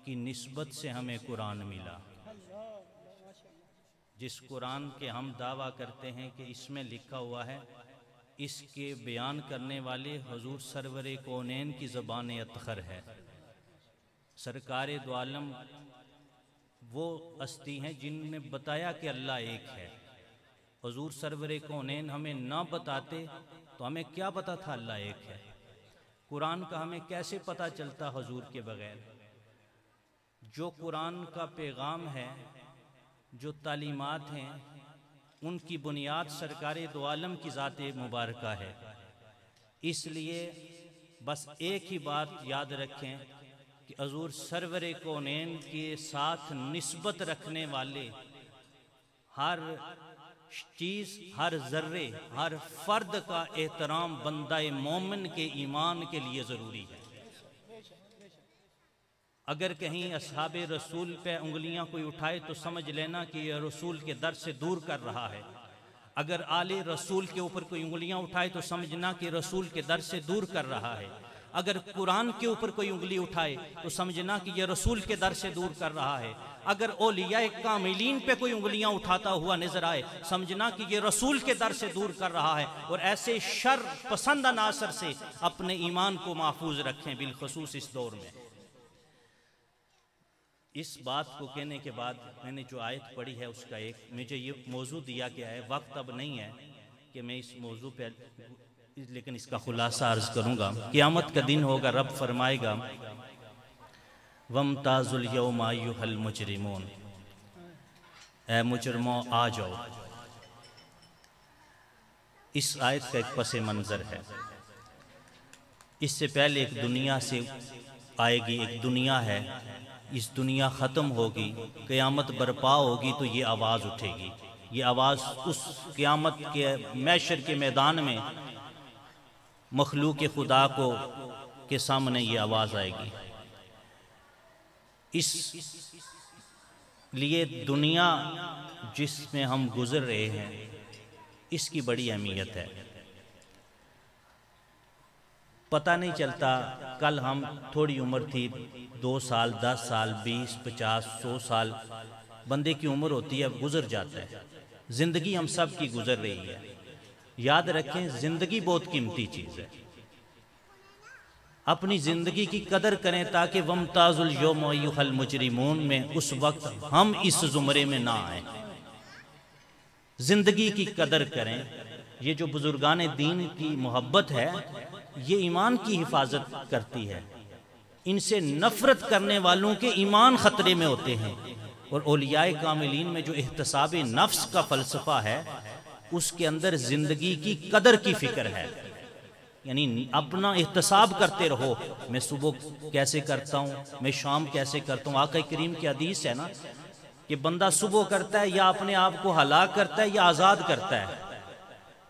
کی نسبت سے ہمیں قرآن ملا۔ جس قرآن کے ہم دعویٰ کرتے ہیں کہ اس میں لکھا ہوا ہے، اس کے بیان کرنے والے حضور سرور کونین کی زبان اطہر ہے۔ سرکار دو عالم وہ ہستی ہیں جن نے بتایا کہ اللہ ایک ہے۔ حضور سرور کونین ہمیں نہ بتاتے تو ہمیں کیا پتا تھا اللہ ایک ہے؟ قرآن کا ہمیں کیسے پتا چلتا حضور کے بغیر؟ جو قرآن کا پیغام ہے، جو تعلیمات ہیں، ان کی بنیاد سرکار دو عالم کی ذات مبارکہ ہے۔ اس لیے بس ایک ہی بات یاد رکھیں کہ حضور سرور کونین کے ساتھ نسبت رکھنے والے ہر چیز، ہر ذرے، ہر فرد کا احترام بندہ مومن کے ایمان کے لیے ضروری ہے۔ اگر کہیں اصحاب رسول پہ انگلیاں کوئی اٹھائے تو سمجھ لینا کہ یہ رسول کے در سے دور کر رہا ہے۔ اگر آل رسول کے اوپر کوئی انگلیاں اٹھائے تو سمجھنا کہ رسول کے در سے دور کر رہا ہے۔ اگر قرآن کے اوپر کوئی انگلی اٹھائے تو سمجھنا کہ یہ رسول کے در سے دور کر رہا ہے۔ اگر اولیاء کاملین پہ کوئی انگلیاں اٹھاتا ہوا نظر آئے، سمجھنا کہ یہ رسول کے در سے دور کر رہا ہے۔ اور ایسے شر پسند عناصر سے اپنے ایمان کو محفوظ رکھیں، بالخصوص اس دور میں۔ اس بات کو کہنے کے بعد میں نے جو آیت پڑھی ہے اس کا ایک مجھے یہ موضوع دیا گیا ہے، وقت اب نہیں ہے کہ میں اس موضوع پہ، لیکن اس کا خلاصہ عرض کروں گا۔ قیامت کا دن ہوگا، رب فرمائے گا وَامْتَازُوا الْيَوْمَ أَيُّهَا الْمُجْرِمُونَ، اے مجرموں آ جاؤ۔ اس آیت کا ایک پس منظر ہے۔ اس سے پہلے ایک دنیا سے آئے گی، ایک دنیا ہے، اس دنیا ختم ہوگی، قیامت برپا ہوگی تو یہ آواز اٹھے گی۔ یہ آواز اس قیامت کے محشر کے میدان میں مخلوق خدا کو کے سامنے یہ آواز آئے گی۔ اس لیے دنیا جس میں ہم گزر رہے ہیں اس کی بڑی اہمیت ہے۔ پتہ نہیں چلتا، کل ہم تھوڑی عمر تھی، 2 سال، 10 سال، 20، 50، 100 سال بندے کی عمر ہوتی ہے، گزر جاتا ہے۔ زندگی ہم سب کی گزر رہی ہے۔ یاد رکھیں زندگی بہت قیمتی چیز ہے۔ اپنی زندگی کی قدر کریں تاکہ وَامْتَازُوا الْيَوْمَ أَيُّهَا الْمُجْرِمُونَ میں اس وقت ہم اس زمرے میں نہ آئیں۔ زندگی کی قدر کریں۔ یہ جو بزرگان دین کی محبت ہے یہ ایمان کی حفاظت کرتی ہے۔ ان سے نفرت کرنے والوں کے ایمان خطرے میں ہوتے ہیں۔ اور اولیاء کاملین میں جو احتساب نفس کا فلسفہ ہے اس کے اندر زندگی کی قدر کی فکر ہے، یعنی اپنا احتساب کرتے رہو، میں صبح کیسے کرتا ہوں، میں شام کیسے کرتا ہوں۔ آقا کریم کی حدیث ہے نا کہ بندہ صبح کرتا ہے یا اپنے آپ کو ہلاک کرتا ہے یا آزاد کرتا ہے۔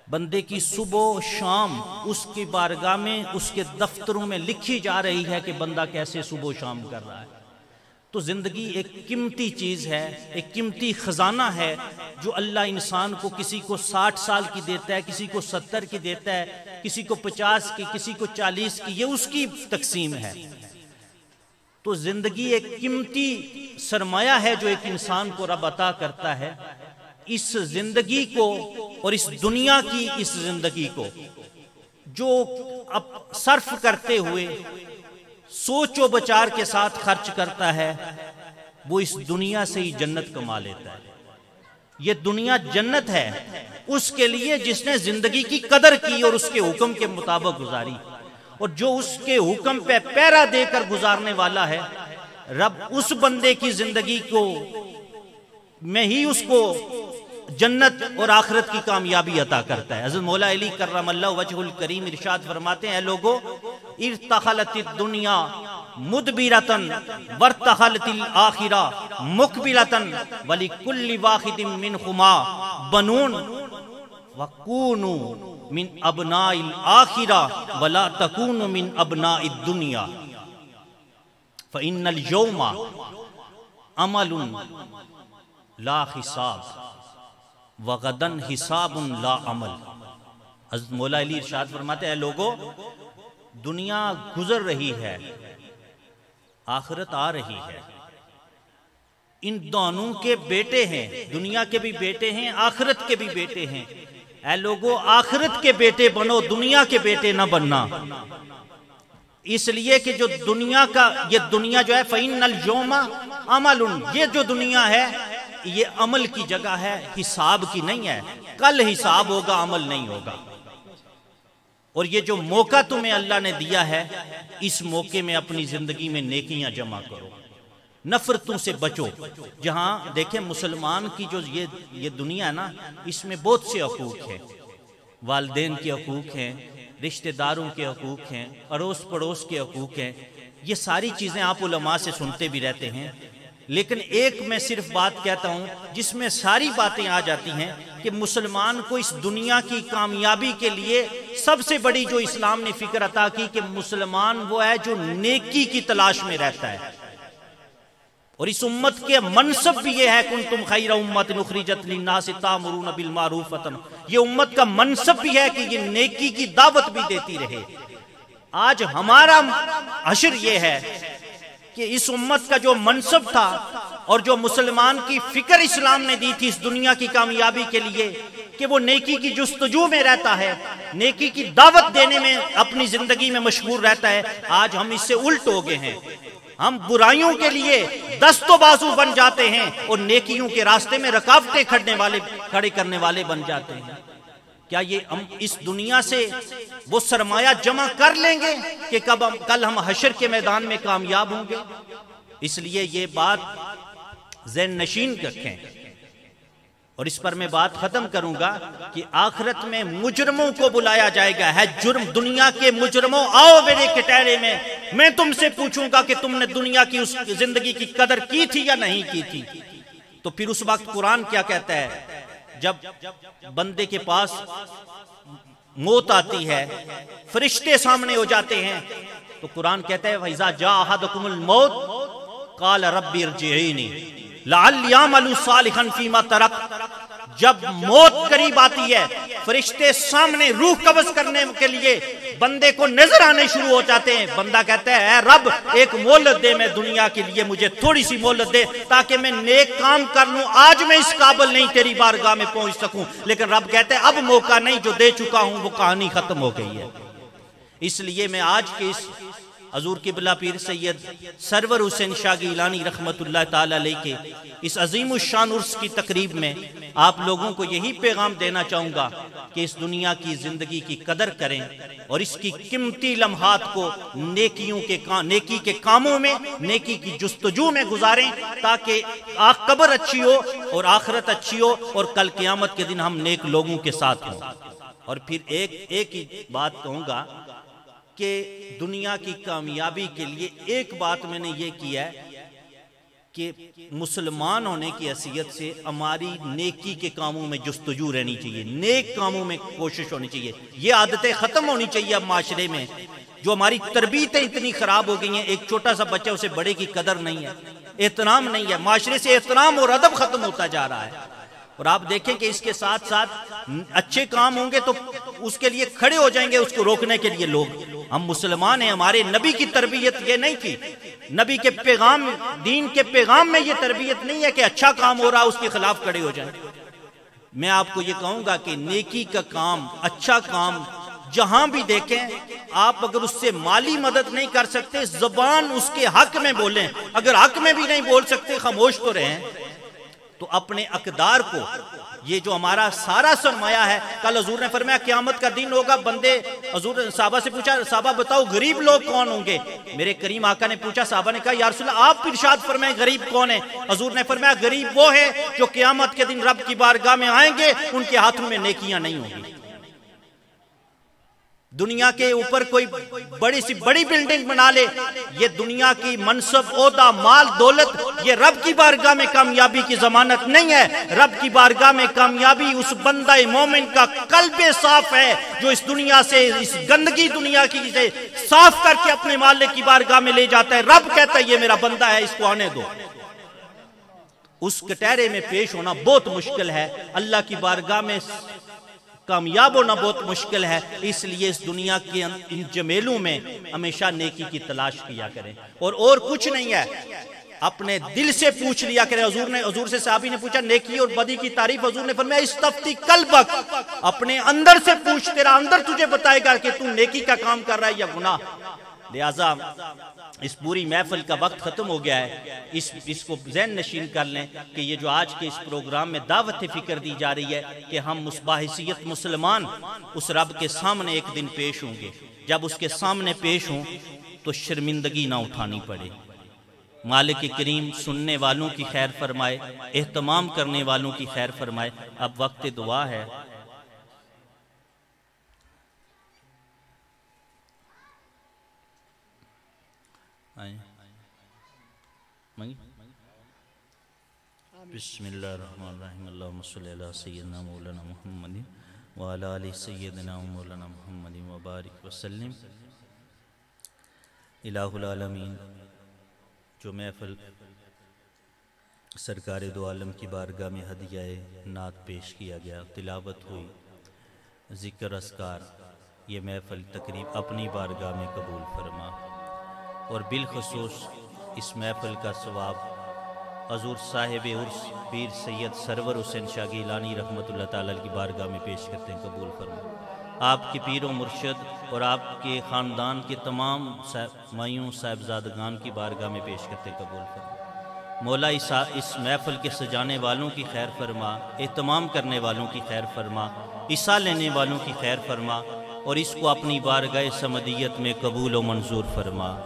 بندے کی صبح شام اس کی بارگاہ میں، اس کے دفتروں میں لکھی جا رہی ہے کہ بندہ کیسے صبح شام کر رہا ہے۔ تو زندگی ایک قیمتی چیز ہے، ایک قیمتی خزانہ ہے جو اللہ انسان کو، کسی کو 60 سال کی دیتا ہے، کسی کو 70 کی دیتا ہے، کسی کو 50 کی، کسی کو 40 کی، یہ اس کی تقسیم ہے۔ تو زندگی ایک قیمتی سرمایہ ہے جو ایک انسان کو رب عطا کرتا ہے۔ اس زندگی کو اور اس دنیا کی اس زندگی کو جو اب صرف کرتے ہوئے سوچ و بچار کے ساتھ خرچ کرتا ہے وہ اس دنیا سے ہی جنت کما لیتا ہے۔ یہ دنیا جنت ہے اس کے لیے جس نے زندگی کی قدر کی اور اس کے حکم کے مطابق گزاری، اور جو اس کے حکم پہ پیرا دے کر گزارنے والا ہے، رب اس بندے کی زندگی کو میں ہی اس کو جنت اور آخرت کی کامیابی عطا کرتا ہے۔ حضرت مولا علی کرم اللہ وجہ الکریم ارشاد فرماتے ہیں، لوگو ارتحلت الدنیا مدبرتن ورتحلت الآخرہ مقبلتن ولکل واحد منہما بنون وکونوا من ابناء الآخرہ ولا تکونوا من ابناء الدنیا فإن اليوم عمل لا حساب وغدن حساب لا عمل۔ حضرت مولا علی ارشاد فرماتے ہیں، لوگو دنیا گزر رہی ہے، آخرت آ رہی ہے، ان دونوں کے بیٹے ہیں، دنیا کے بھی بیٹے ہیں، آخرت کے بھی بیٹے ہیں۔ اے لوگو، آخرت کے بیٹے بنو، دنیا کے بیٹے نہ بننا، اس لیے کہ جو دنیا کا، یہ دنیا جو ہے فَإِنَّ الْيَوْمَ عَمَلٌ، یہ جو دنیا ہے یہ عمل کی جگہ ہے، حساب کی نہیں ہے۔ کل حساب ہوگا، عمل نہیں ہوگا۔ اور یہ جو موقع تمہیں اللہ نے دیا ہے، اس موقع میں اپنی زندگی میں نیکیاں جمع کرو، نفرتوں سے بچو۔ جہاں دیکھیں مسلمان کی جو یہ دنیا ہے نا، اس میں بہت سے حقوق ہیں، والدین کے حقوق ہیں، رشتہ داروں کے حقوق ہیں، اڑوس پڑوس کے حقوق ہیں۔ یہ ساری چیزیں آپ علماء سے سنتے بھی رہتے ہیں، لیکن ایک میں صرف بات کہتا ہوں جس میں ساری باتیں آ جاتی ہیں کہ مسلمان کو اس دنیا کی کامیابی کے لیے سب سے بڑی جو اسلام نے فکر عطا کی کہ مسلمان وہ ہے جو نیکی کی تلاش میں رہتا ہے۔ اور اس امت کے منصب بھی یہ ہے کنتم خیر امت اخرجت للناس تأمرون بالمعروف، یہ امت کا منصب بھی ہے کہ یہ نیکی کی دعوت بھی دیتی رہے۔ آج ہمارا حشر یہ ہے کہ اس امت کا جو منصب تھا اور جو مسلمان کی فکر اسلام نے دی تھی اس دنیا کی کامیابی کے لیے کہ وہ نیکی کی جستجو میں رہتا ہے، نیکی کی دعوت دینے میں اپنی زندگی میں مشغول رہتا ہے، آج ہم اس سے الٹ ہو گئے ہیں۔ ہم برائیوں کے لیے دست و بازو بن جاتے ہیں اور نیکیوں کے راستے میں رکاوٹیں کھڑے کرنے والے بن جاتے ہیں۔ کیا یہ ہم اس دنیا سے وہ سرمایہ جمع کر لیں گے کہ کل ہم حشر کے میدان میں کامیاب ہوں گے؟ اس لیے یہ بات ذہن نشین رکھیں، اور اس پر میں بات ختم کروں گا کہ آخرت میں مجرموں کو بلایا جائے گا، ہے جرم دنیا کے مجرموں آؤ میرے کٹہرے میں تم سے پوچھوں گا کہ تم نے دنیا کی اس زندگی کی قدر کی تھی یا نہیں کی تھی۔ تو پھر اس وقت قرآن کیا کہتا ہے؟ جب بندے کے پاس موت آتی ہے، فرشتے سامنے ہو جاتے ہیں، تو قرآن کہتا ہے وَإِذَا جَاءَ أَحَدَكُمُ الْمَوْتُ قَالَ رَبِّ ارْجِعِينِ لَعَلِّي أَعْمَلُ صَالِحًا فِيمَا تَرَكْتُ۔ جب موت قریب آتی ہے، فرشتے سامنے روح قبض کرنے کے لیے بندے کو نظر آنے شروع ہو جاتے ہیں، بندہ کہتا ہے اے رب ایک مہلت دے، میں دنیا کے لیے مجھے تھوڑی سی مہلت دے تاکہ میں نیک کام کر لوں، آج میں اس قابل نہیں تیری بارگاہ میں پہنچ سکوں۔ لیکن رب کہتا ہے اب موقع نہیں، جو دے چکا ہوں وہ کہانی ختم ہو گئی ہے۔ اس لیے میں آج کے اس حضور قبلہ پیر سید سرور حسین شاہ گیلانی رحمت اللہ تعالی علیہ کے اس عظیم الشان عرس کی تقریب میں آپ لوگوں کو یہی پیغام دینا چاہوں گا کہ اس دنیا کی زندگی کی قدر کریں اور اس کی قیمتی لمحات کو نیکی کے کاموں میں، نیکی کی جستجو میں گزاریں تاکہ قبر اچھی ہو اور آخرت اچھی ہو اور کل قیامت کے دن ہم نیک لوگوں کے ساتھ ہوں۔ اور پھر ایک ہی بات کہوں گا کہ دنیا کی کامیابی کے لیے ایک بات میں نے یہ کیا ہے کہ مسلمان ہونے کی حیثیت سے ہماری نیکی کے کاموں میں جستجو رہنی چاہیے، نیک کاموں میں کوشش ہونی چاہیے۔ یہ عادتیں ختم ہونی چاہیے اب معاشرے میں، جو ہماری تربیتیں اتنی خراب ہو گئی ہیں، ایک چھوٹا سا بچہ اسے بڑے کی قدر نہیں ہے، احترام نہیں ہے، معاشرے سے احترام اور ادب ختم ہوتا جا رہا ہے۔ اور آپ دیکھیں کہ اس کے ساتھ ساتھ اچھے کام ہوں گے تو اس کے لیے کھڑے ہو جائیں گے اس کو روکنے کے لیے لوگ۔ ہم مسلمان ہیں، ہمارے نبی کی تربیت یہ نہیں تھی، نبی کے پیغام، دین کے پیغام میں یہ تربیت نہیں ہے کہ اچھا کام ہو رہا اس کے خلاف کھڑے ہو جائیں۔ میں آپ کو یہ کہوں گا کہ نیکی کا کام، اچھا کام جہاں بھی دیکھیں، آپ اگر اس سے مالی مدد نہیں کر سکتے، زبان اس کے حق میں بولیں، اگر حق میں بھی نہیں بول سکتے خاموش تو رہیں، تو اپنے اقدار کو، یہ جو ہمارا سارا سرمایہ ہے، کل حضور نے فرمایا قیامت کا دن ہوگا، بندے حضور صحابہ سے پوچھا صحابہ بتاؤ غریب لوگ کون ہوں گے؟ میرے کریم آقا نے پوچھا، صحابہ نے کہا یا رسول اللہ آپ ارشاد فرمائیں غریب کون ہے؟ حضور نے فرمایا غریب وہ ہے جو قیامت کے دن رب کی بارگاہ میں آئیں گے، ان کے ہاتھوں میں نیکیاں نہیں ہوں گی۔ دنیا کے اوپر کوئی بڑی سی بڑی بلڈنگ بنا لے، یہ دنیا کی منصب، عہدہ، مال، دولت، یہ رب کی بارگاہ میں کامیابی کی ضمانت نہیں ہے۔ رب کی بارگاہ میں کامیابی اس بندہ مومن کا قلب صاف ہے جو اس دنیا سے، اس گندگی دنیا کی سے صاف کر کے اپنے مالک کی بارگاہ میں لے جاتا ہے۔ رب کہتا ہے یہ میرا بندہ ہے، اس کو آنے دو۔ اس کٹہرے میں پیش ہونا بہت مشکل ہے، اللہ کی بارگاہ میں کامیاب ہونا بہت مشکل ہے، اس لیے اس دنیا کے ان جمیلوں میں ہمیشہ نیکی کی تلاش کیا کریں، اور کچھ نہیں ہے، اپنے دل سے پوچھ لیا کرے۔ حضور سے صحابی نے پوچھا نیکی اور بدی کی تعریف، حضور نے فرمایا استفتی قلبک، اپنے اندر سے پوچھ، تیرا اندر تجھے بتائے گا کہ تو نیکی کا کام کر رہا ہے یا گناہ۔ لہٰذا اس پوری محفل کا وقت ختم ہو گیا ہے، اس کو ذہن نشین کر لیں کہ یہ جو آج کے اس پروگرام میں دعوت فکر دی جا رہی ہے کہ ہم باحیثیت مسلمان اس رب کے سامنے ایک دن پیش ہوں گے، جب اس کے سامنے پیش ہوں تو شرمندگی نہ اٹھانی پڑے۔ مالک کریم سننے والوں کی خیر فرمائے، اہتمام کرنے والوں کی خیر فرمائے۔ اب وقت دعا ہے۔ بسم اللہ الرحمن الرحیم، اللہم صلی علی سیدنا مولانا محمد وعلی آل سیدنا مولانا محمد وبارک وسلم۔ الہ العالمین، جو محفل سرکار دو عالم کی بارگاہ میں ہدیہ نعت پیش کیا گیا، تلاوت ہوئی، ذکر اذکار، یہ محفل تقریب اپنی بارگاہ میں قبول فرما، اور بالخصوص اس محفل کا ثواب حضور صاحب عرس پیر سید سرور حسین شاہ گیلانی رحمۃ اللہ تعالیٰ کی بارگاہ میں پیش کرتے ہیں، قبول فرما۔ آپ کے پیر و مرشد اور آپ کے خاندان کے تمام مائیوں صاحبزادگان کی بارگاہ میں پیش کرتے ہیں، قبول فرما۔ مولا اس محفل کے سجانے والوں کی خیر فرما، اہتمام کرنے والوں کی خیر فرما، حصہ لینے والوں کی خیر فرما، اور اس کو اپنی بارگاہ سمدیت میں قبول و منظور فرما۔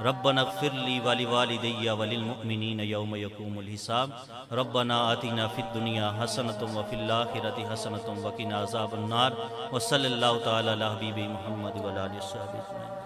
ربنا اغفر لی ولوالدی وللمؤمنین یوم یقوم الحساب۔ ربنا آتنا فی الدنیا حسنۃ وفی الآخرۃ حسنۃ وقنا عذاب النار، وصلی اللہ تعالی علی حبیب محمد وعلی آلہ وصحبہ اجمعین۔